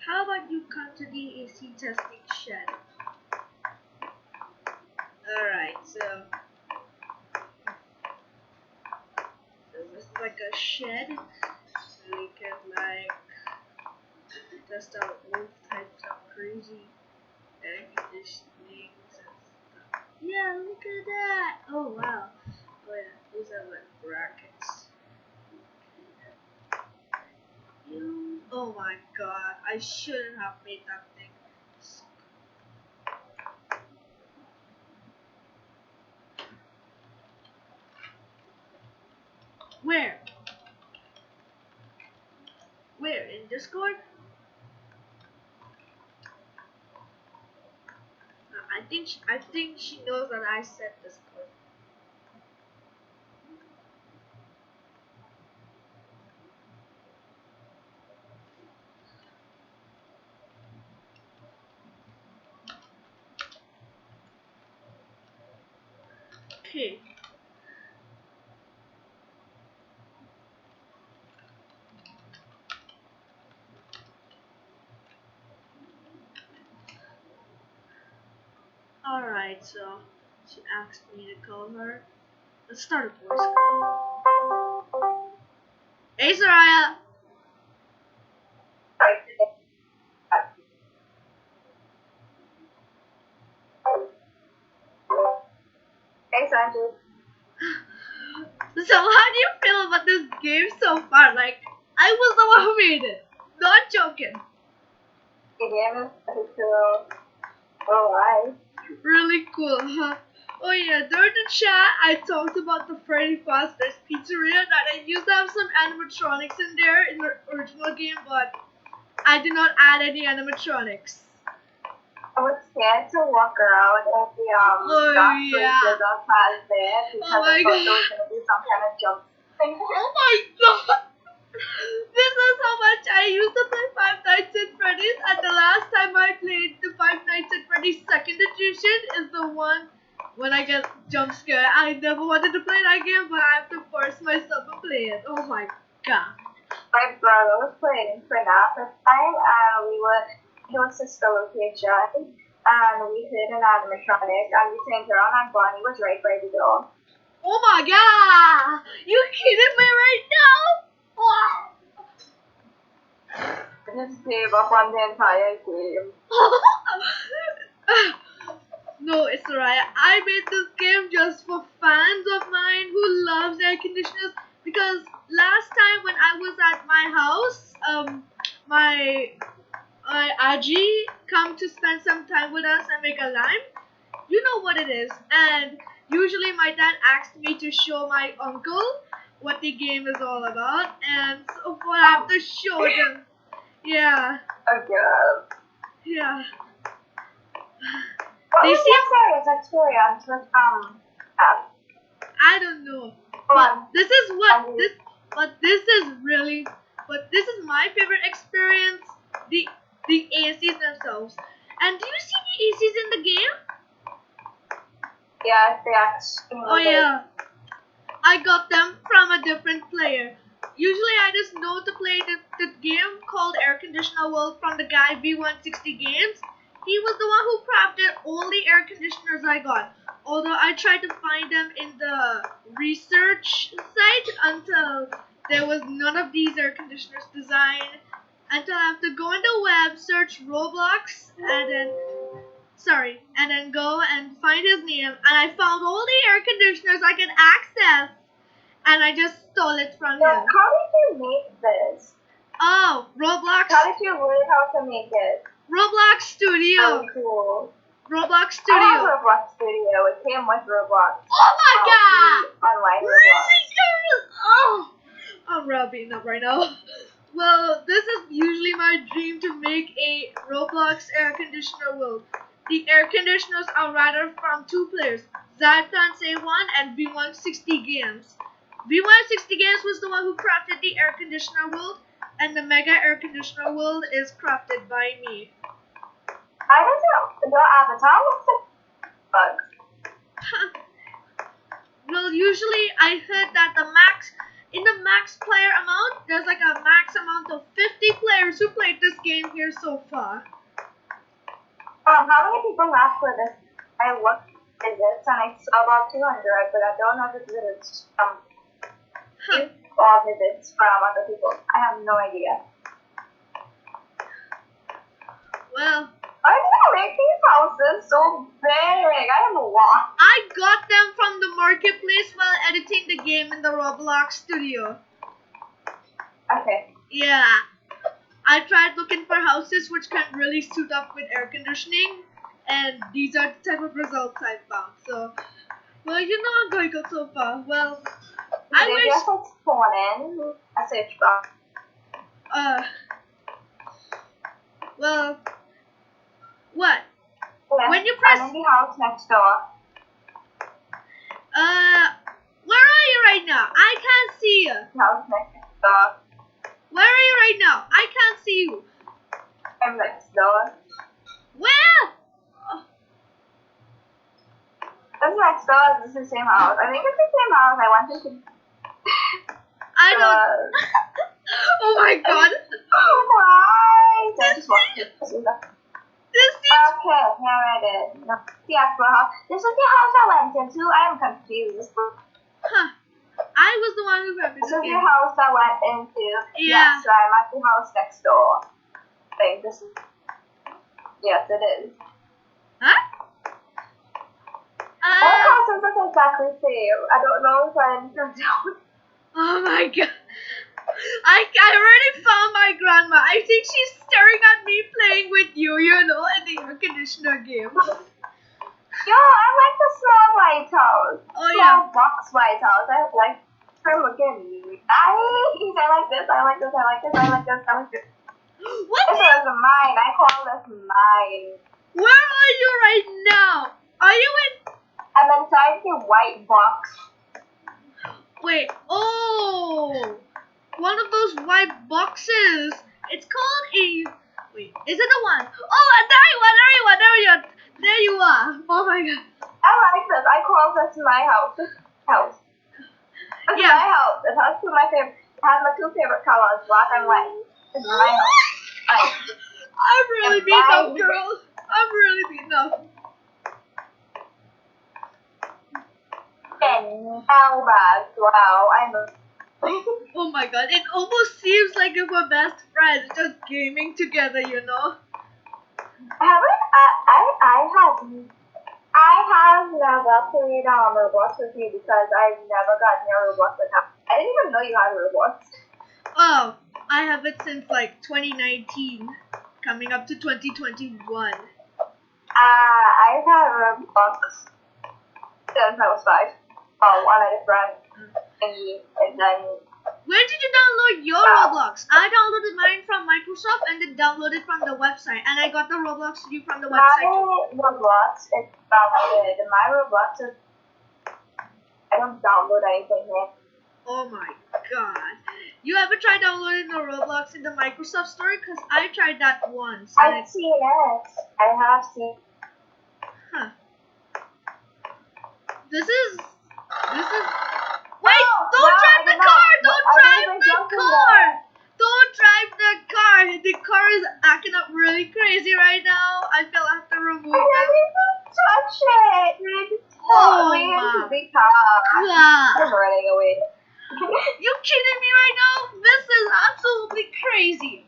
how about you come to the AC testing shed? Alright, so this is like a shed. So you can like test out all types of crazy air conditionings and stuff. Yeah, look at that! Oh wow. Oh yeah, these are like brackets. Oh my god, I shouldn't have made that thing. Where? Where? In Discord? I think she knows that I said Discord. Okay. Alright, so she asked me to call her. Let's start a voice call. Hey Soraya! Hey Sanju. So how do you feel about this game so far? Like, I was the one who made it. Not joking. The game is pretty cool. Alright. Really cool, huh? Oh yeah, during the chat I talked about the Freddy Fazbear's Pizzeria that I used to have some animatronics in there in the original game, but I did not add any animatronics. I was scared to walk around at the dark places outside there because I thought there was gonna be some kind of jump thing. Oh my god! This is how much I used to play Five Nights at Freddy's, and the last time I played the Five Nights at Freddy's second edition is the one when I get jump scared. I never wanted to play that game, but I have to force myself to play it. Oh my god. My brother was playing FNAF at the time, and we were in a sister location, and we heard an animatronic, and we turned around, and Bonnie was right by the door. Oh my god! You kidding me right now? Wow. I just gave up on the entire game. No, it's alright. I made this game just for fans of mine who loves air conditioners because last time when I was at my house, my Aji come to spend some time with us and make a lime. You know what it is. And usually my dad asked me to show my uncle what the game is all about, and so far I have to show them. Yeah. Okay. Yeah. They They seem seem serious experience with I don't know. fun. But this is my favorite experience. The ACs themselves. And do you see the ACs in the game? Yeah, they actually. Oh yeah. I got them from a different player. Usually I just know to play the game called Air Conditioner World from the guy V160 Games. He was the one who crafted all the air conditioners I got. Although I tried to find them in the research site until there was none of these air conditioners designed. Until I have to go on the web, search Roblox, and then go and find his name. And I found all the air conditioners I can access, and I just stole it from So, him. how did you make this? Oh, Roblox, How did you learn how to make it? Roblox Studio, Oh, cool. Roblox I have Studio. Roblox Studio. It came with Roblox. Oh my god! The online Really Roblox. serious? Oh, I'm wrapping up right now. Well, this is usually my dream to make a Roblox air conditioner world. The air conditioners are rather from two players, Zaytan1 and V160 Games. V160 Games was the one who crafted the air conditioner world, and the Mega air conditioner world is crafted by me. I don't know. Your avatar looks like bugs. Well, usually I heard that in the max player amount, there's like a max amount of 50 players who played this game here so far. How many people last for this? I looked at this and I saw about 200, but I don't know if it's visits or visits from other people. I have no idea. Well, Why do they make these houses so big? I am lost. I got them from the marketplace while editing the game in the Roblox studio. Okay. Yeah. I tried looking for houses which can really suit up with air conditioning, and these are the type of results I found. So, well, you know I'm going good so far. Well, I Did wish. you just like spawn in a search box? Well, what? Yeah. When you press. I'm in the house next door. Where are you right now? I can't see you. House next door. Where are you right now? I can't see you. I'm next door. Where? Oh, This next door is the same house. I think it's the same house. I wanted to. I don't. Oh my god. Oh my! So I just walked through this window. This seems. Okay, here it is. No, the actual house. This is the house I went into. I am confused. Huh. I was the one who grabbed This this is the game. house I went into. Yeah. Yes, so I'm at the house next door. Wait, this is. Yes, it is. Huh? All houses look exactly the same. I don't know if I am confused. Oh my god. I already found my grandma. I think she's staring at me playing with you, you know, in the air conditioner game. Yo, I like the small white house. Oh, small yeah. box white house. I like her looking. I like this. I like this. I like this. I like this. I like this. What? This is mine. I call this mine. Where are you right now? Are you in? I'm inside the white box. Wait. Oh, one of those white boxes. It's called a. Wait, is it the one? Oh, there you are. There you are. There you are. There you are. Oh my god. I like this. I call this my house. House. It's Yeah. my house. It has two of my favorite. It has my two favorite colors, black and white. It's my house. I'm really And beaten up, mine. girl. I'm really beaten up. And how bad? Wow, I'm a. Oh my god, it almost seems like if we're best friends, just gaming together, you know? I have never played Roblox with you because I've never gotten your Roblox account. I didn't even know you had Roblox. Oh, I have it since like 2019, coming up to 2021. I've had Roblox since I was 5. Oh, I met a friend and then Where did you download your Roblox? I downloaded mine from Microsoft and then downloaded from the website, and I got the Roblox to you from the website too. my Roblox is downloaded. My Roblox is. I don't download anything here. Oh my god. You ever tried downloading the Roblox in the Microsoft Store? Because I tried that once. And I've seen it. I have seen. Huh. This is. Wait! Don't drive the car! Don't drive the car! Don't drive the car! The car is acting up really crazy right now. I feel I have to remove I it. didn't even touch it. You Oh totally into my the car. god. I'm running away. You kidding me right now? This is absolutely crazy.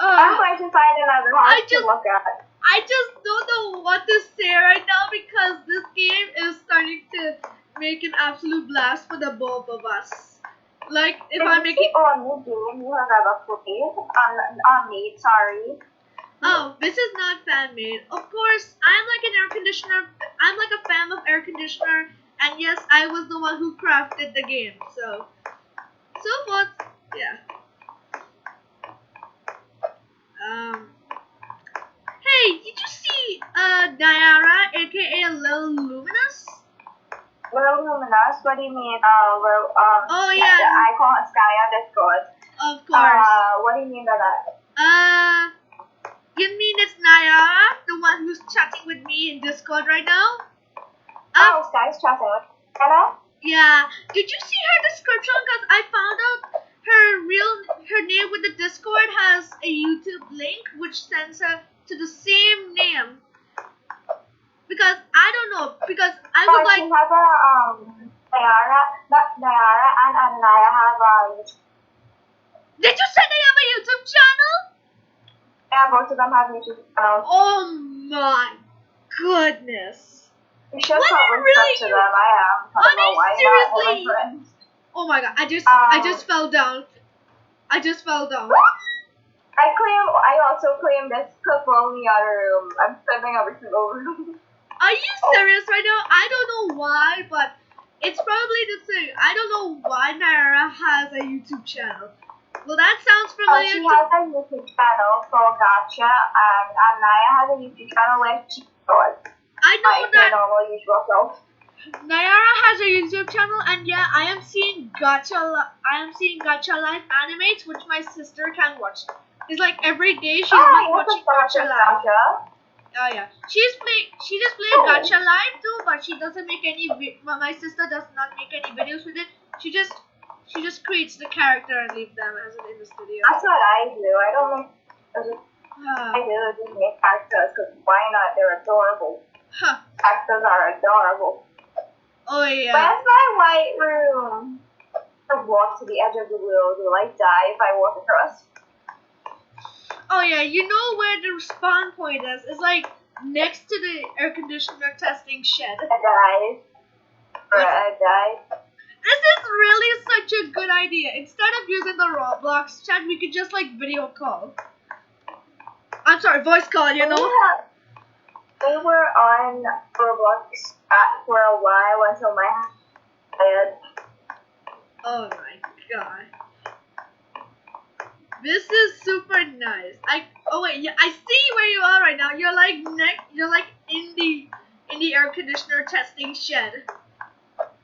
I'm going to find another house to look at. I just don't know what to say right now because this game is starting to make an absolute blast for the both of us. Like, if I make it. the only game you have ever played on me, sorry. Oh, this is not fan made. Of course, I'm like an air conditioner. I'm like a fan of air conditioner, and yes, I was the one who crafted the game. So forth, yeah. Hey, did you see Diara, aka Lil Luminous? Little Luminous, what do you mean? Oh, yeah. I call her Sky on Discord. Of course. What do you mean by that? You mean it's Nayara, the one who's chatting with me in Discord right now? Sky's chatting with Anna? Yeah. Did you see her description? Because I found out her name with the Discord has a YouTube link which sends her to the same name. Because I don't know. Because I was She like, has a Nayara, not Nayara and Anaya have a did you say they have a YouTube channel? yeah, both of them have YouTube channels. Oh my goodness. You should What probably are really sub to you? them. I am. I Are don't know they why not. They're my seriously? friends. Oh my god! I just fell down. I just fell down. I also claim this couple in the other room. I'm spending every single room. Are you serious right now? I don't know why, but it's probably the thing. I don't know why Naira has a YouTube channel. Well, that sounds familiar. She has a YouTube channel called Gotcha, and Anaya has a YouTube channel where she goes. I know that normal usual self. Nayara has a YouTube channel, and yeah, I am seeing Gacha Life animates, which my sister can watch. It's like every day she's been watching Gacha Life. Oh yeah, she just played Gacha Live too, but she doesn't make any. My sister does not make any videos with it. She just creates the character and leave them as in the studio. That's what I do. I don't make. I do just make characters because why not? They're adorable. Huh. Actors are adorable. Oh yeah. Where's my white room? I walk to the edge of the world. Will I die if I walk across? Oh yeah, you know where the spawn point is? It's like next to the air conditioner testing shed. I died. This is really such a good idea. Instead of using the Roblox chat, we could just like video call. I'm sorry, voice call, you know? We were on Roblox for a while until my head. Oh my god. This is super nice. Oh wait, yeah, I see where you are right now. You're like in the air conditioner testing shed.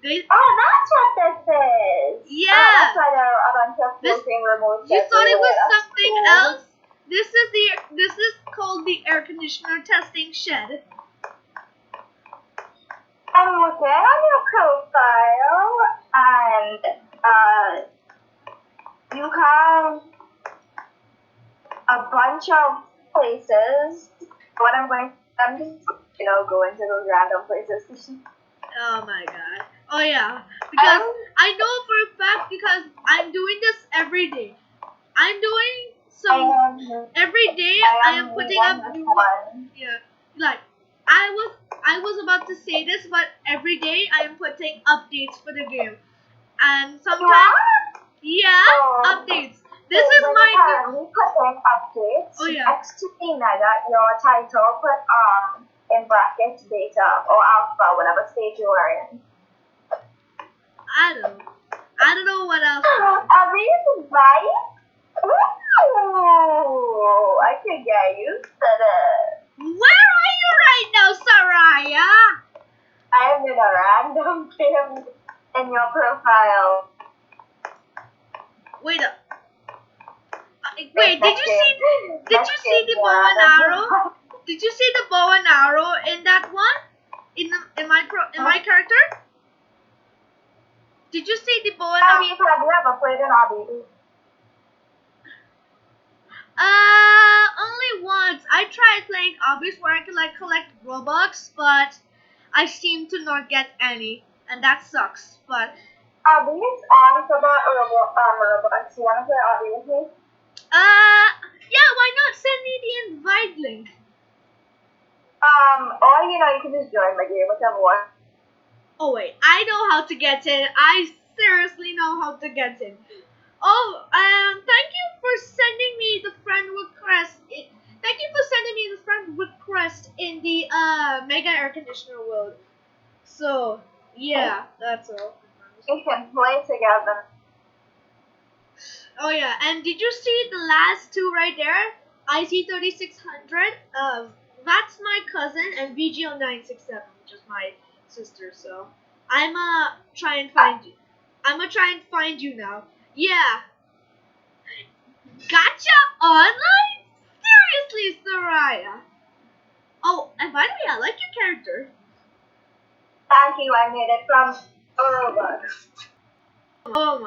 That's what this is. Yeah. That's why there are a bunch of floating remotes. You thought it was everywhere. something That's cool. else? This is called the air conditioner testing shed. I'm looking on your profile, and you have a bunch of places. What I'm just go into those random places. Oh my god. Oh yeah. Because I know for a fact because I'm doing this every day. I'm doing some every day I am putting up new yeah. Like I was about to say this, but every day I am putting updates for the game. And sometimes updates. This is my we put in updates. Oh yeah. Next to the mega, your title put in brackets beta or alpha, whatever stage you are in. I don't know what else. Are these right? Ooh, I can get used to it. Where are you right now, Saraya? I am in a random game in your profile. Wait up. Wait, did you see the bow and arrow? Did you see the bow and arrow in that one? In my character? Did you see the bow and arrow? Have you ever played an RBD? Only once. I tried playing Obbies where I could like collect Robux, but I seem to not get any, and that sucks. But Obbies asked about Robux. You wanna play Obby with me? yeah, why not? Send me the invite link. Or you can just join my game, whichever one. Oh wait, I know how to get in. I seriously know how to get in. Oh, thank you for sending me the friend request. Thank you for sending me the friend request in the Mega Air Conditioner world. So yeah, that's all. We can play together. Oh yeah, and did you see the last two right there? IC3600. That's my cousin, and VGO967, which is my sister. So I'ma try and find you now. Yeah. Gotcha online? Seriously, Soraya. Oh, and by the way, I like your character. Thank you, I made it from Oh, God. Oh my.